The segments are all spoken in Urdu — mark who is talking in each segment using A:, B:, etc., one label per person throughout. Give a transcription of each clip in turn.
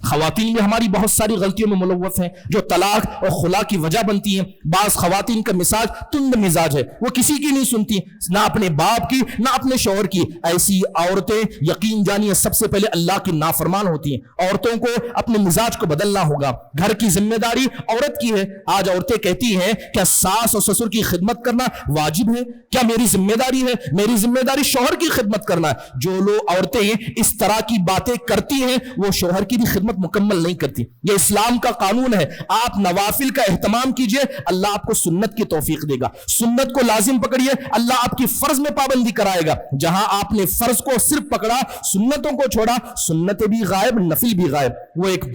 A: خواتین بھی ہماری بہت ساری غلطیوں میں ملوث ہیں جو طلاق اور خلا کی وجہ بنتی ہیں. بعض خواتین کا مزاج تند مزاج ہے, وہ کسی کی نہیں سنتی, نہ اپنے باپ کی نہ اپنے شوہر کی. ایسی عورتیں یقین جانیے سب سے پہلے اللہ کی نافرمان ہوتی ہیں. عورتوں کو اپنے مزاج کو بدلنا ہوگا. گھر کی ذمہ داری عورت کی ہے. آج عورتیں کہتی ہیں کیا ساس اور سسر کی خدمت کرنا واجب ہے؟ کیا میری ذمہ داری ہے؟ میری ذمہ داری شوہر کی خدمت کرنا ہے. جو لوگ عورتیں اس طرح کی باتیں کرتی ہیں وہ شوہر کی بھی خدمت مکمل نہیں کرتی. یہ اسلام کا قانون ہے. آپ نوافل کا اہتمام کیجئے, اللہ آپ کو سنت کی توفیق دے گا. سنت کو لازم پکڑیے, اللہ آپ کی فرض میں پابندی کرائے گا. جہاں آپ نے فرض کو صرف پکڑا, سنتوں کو چھوڑا, سنتیں بھی غائب, نفل بھی غائب. وہ ایک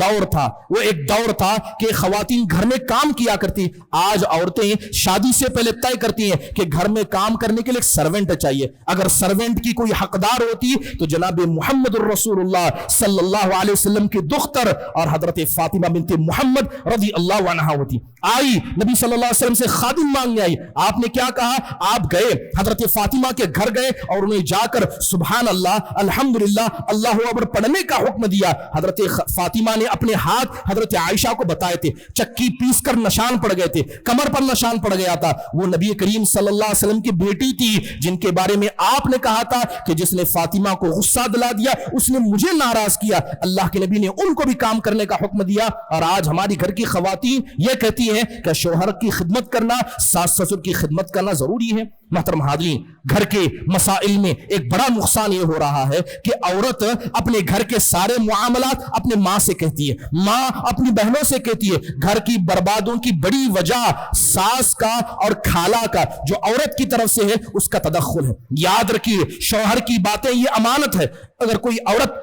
A: دور تھا کہ خواتین گھر میں کام کیا کرتی. آج عورتیں شادی سے پہلے طے کرتی ہیں کہ گھر میں کام کرنے کے لیے ایک سرونٹ چاہیے. اگر سرونٹ کی کوئی حقدار ہوتی تو جناب محمد الرسول اللہ صلی اللہ علیہ وسلم کی دختر اور حضرت فاطمہ بنت محمد رضی اللہ عنہا ہوتی. آئی نبی صلی اللہ علیہ وسلم سے خادم مانگنے آئی. آپ نے کیا کہا؟ آپ گئے حضرت فاطمہ کے گھر گئے اور انہیں جا کر سبحان اللہ الحمدللہ اللہ اکبر پڑھنے کا حکم دیا. حضرت فاطمہ نے اپنے ہاتھ حضرت عائشہ کو بتائے تھے, چکی پیس کر نشان پڑ گئے تھے, کمر پر نشان پڑ گیا تھا. وہ نبی کریم صلی اللہ علیہ وسلم کی بیٹی تھی جن کے بارے میں آپ نے کہا تھا کہ جس نے فاطمہ کو غصہ دلا دیا اس نے مجھے ناراض کیا. اللہ کے نبی نے ان کو بھی کام کرنے کا حکم دیا. اور آج ہماری گھر کی خواتین یہ کہتی ہیں کہ شوہر کی خدمت کرنا, ساس سسر کی خدمت کرنا ضروری ہے. محترم حاضرین, گھر کے مسائل میں ایک بڑا نقصان یہ ہو رہا ہے کہ عورت اپنے گھر کے سارے معاملات اپنے ماں سے کہتی ہے, ماں اپنی بہنوں سے کہتی ہے. گھر کی بربادوں کی بڑی وجہ ساس کا اور خالہ کا جو عورت کی طرف سے ہے اس کا تدخل ہے. یاد رکھیے شوہر کی باتیں یہ امانت ہے. اگر کوئی عورت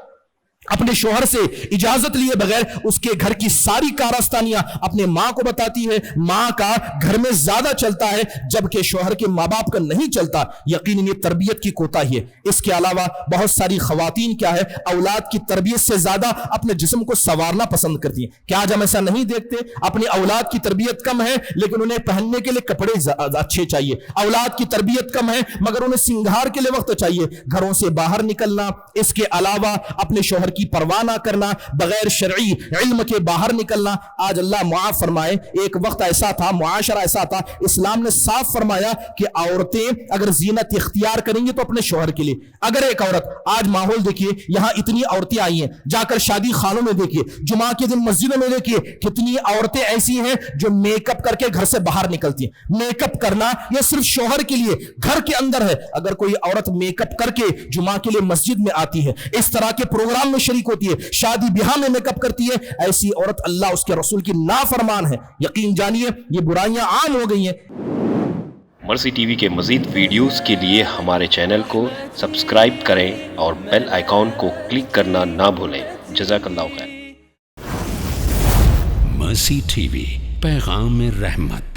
A: اپنے شوہر سے اجازت لیے بغیر اس کے گھر کی ساری کارستانیاں اپنے ماں کو بتاتی ہے, ماں کا گھر میں زیادہ چلتا ہے جبکہ شوہر کے ماں باپ کا نہیں چلتا, یقیناً یہ تربیت کی کوتاہی ہے. اس کے علاوہ بہت ساری خواتین کیا ہے اولاد کی تربیت سے زیادہ اپنے جسم کو سنوارنا پسند کرتی ہیں. کیا آج ہم ایسا نہیں دیکھتے؟ اپنی اولاد کی تربیت کم ہے لیکن انہیں پہننے کے لیے کپڑے اچھے چاہیے. اولاد کی تربیت کم ہے مگر انہیں سنگھار کے لیے وقت چاہیے. گھروں سے باہر نکلنا, اس کے علاوہ اپنے شوہر کی پرواہ نہ کرنا, بغیر شرعی علم کے باہر نکلنا. آج اللہ معاف فرمائے, ایک وقت ایسا تھا, معاشرہ ایسا تھا, اسلام نے صاف فرمایا کہ عورتیں اگر زینت اختیار کریں گی تو اپنے شوہر کے لیے. اگر ایک عورت, آج ماحول دیکھیے, یہاں اتنی عورتیں آئی ہیں, جا کر شادی خانوں میں دیکھیے, جمعہ کے دن مسجدوں میں دیکھیے, کتنی عورتیں ایسی ہیں جو میک اپ کر کے گھر سے باہر نکلتی ہیں. میک اپ کرنا یہ صرف شوہر کے لیے, گھر کے اندر ہے. اگر کوئی عورت میک اپ کر کے جمعہ کے لیے مسجد میں آتی ہے, اس طرح کے پروگرام میں شریک ہوتی ہے, شادی بیاہ میں میک اپ کرتی ہے, ایسی عورت اللہ اس کے رسول کی نافرمان ہے. یقین جانیے یہ برائیاں عام ہو گئی ہیں.
B: مرسی ٹی وی کے مزید ویڈیوز کے لیے ہمارے چینل کو سبسکرائب کریں اور بیل آئیکن کو کلک کرنا نہ بھولیں. جزاک اللہ خیر.
C: مرسی ٹی وی, پیغام رحمت.